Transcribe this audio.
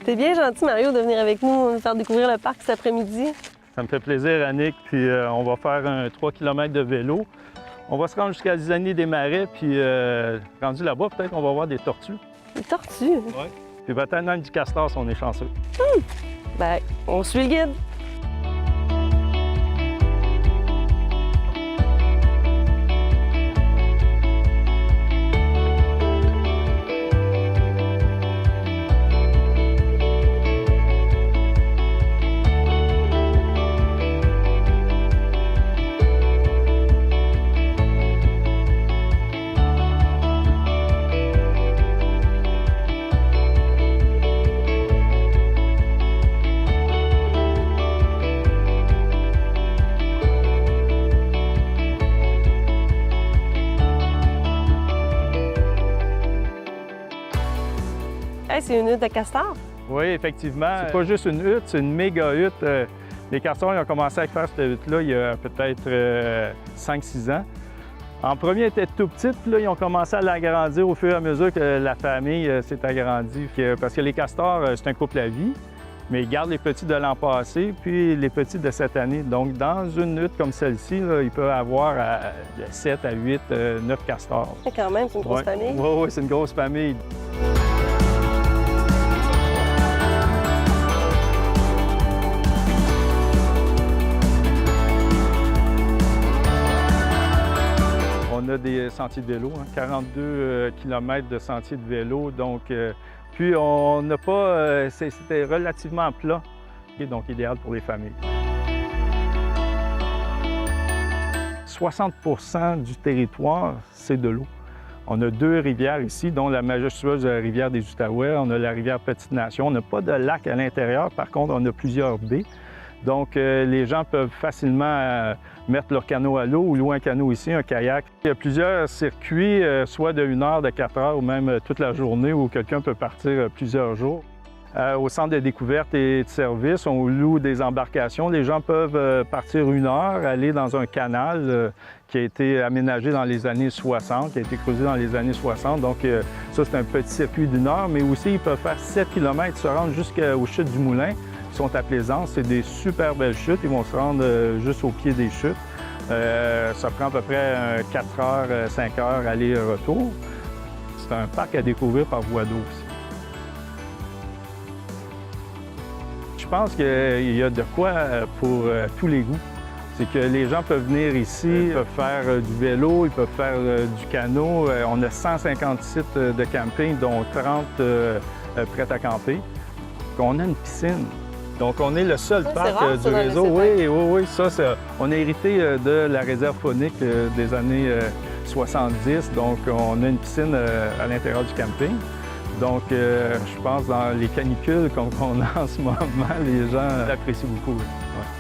T'es bien gentil, Mario, de venir avec nous, nous faire découvrir le parc cet après-midi. Ça me fait plaisir, Annick. Puis on va faire un 3 km de vélo. On va se rendre jusqu'à Lisanier-des-Marais, puis rendu là-bas, peut-être qu'on va voir des tortues. Des tortues? Oui. Puis peut-être même du castor si on est chanceux. Ben, on suit le guide. Hey, c'est une hutte de castor? Oui, effectivement. C'est pas juste une hutte, c'est une méga hutte. Les castors ils ont commencé à faire cette hutte-là il y a peut-être 5-6 ans. En premier, elle était tout petite, puis là, ils ont commencé à l'agrandir au fur et à mesure que la famille s'est agrandie. Parce que les castors, c'est un couple à vie, mais ils gardent les petits de l'an passé, puis les petits de cette année. Donc, dans une hutte comme celle-ci, ils peuvent avoir de 7 à 8, 9 castors. Et quand même, c'est une grosse famille. Oui, c'est une grosse famille. On a des sentiers de vélo, 42 km de sentiers de vélo. Donc, puis on n'a pas... C'était relativement plat, donc idéal pour les familles. 60 % du territoire, c'est de l'eau. On a 2 rivières ici, dont la majestueuse rivière des Outaouais. On a la rivière Petite-Nation. On n'a pas de lac à l'intérieur. Par contre, on a plusieurs baies. Donc, les gens peuvent facilement mettre leur canot à l'eau ou louer un canot ici, un kayak. Il y a plusieurs circuits, soit de 1 heure, de 4 heures ou même toute la journée où quelqu'un peut partir plusieurs jours. Au centre de découverte et de service, on loue des embarcations. Les gens peuvent partir 1 heure, aller dans un canal qui a été aménagé dans les années 60, qui a été creusé dans les années 60. Donc, ça, c'est un petit circuit d'1 heure, mais aussi, ils peuvent faire 7 km, se rendre jusqu'aux chutes du Moulin, qui sont à Plaisance. C'est des super belles chutes. Ils vont se rendre juste au pied des chutes. Ça prend à peu près 4 heures, 5 heures aller-retour. C'est un parc à découvrir par voie d'eau aussi. Je pense qu'il y a de quoi pour tous les goûts. C'est que les gens peuvent venir ici, ils peuvent faire du vélo, ils peuvent faire du canot. On a 150 sites de camping, dont 30 prêts à camper. On a une piscine. Donc, on est le seul parc du réseau. Oui, ça, on a hérité de la réserve faunique des années 70. Donc, on a une piscine à l'intérieur du camping. Donc, je pense dans les canicules qu'on a en ce moment, les gens l'apprécient beaucoup. Oui. Ouais.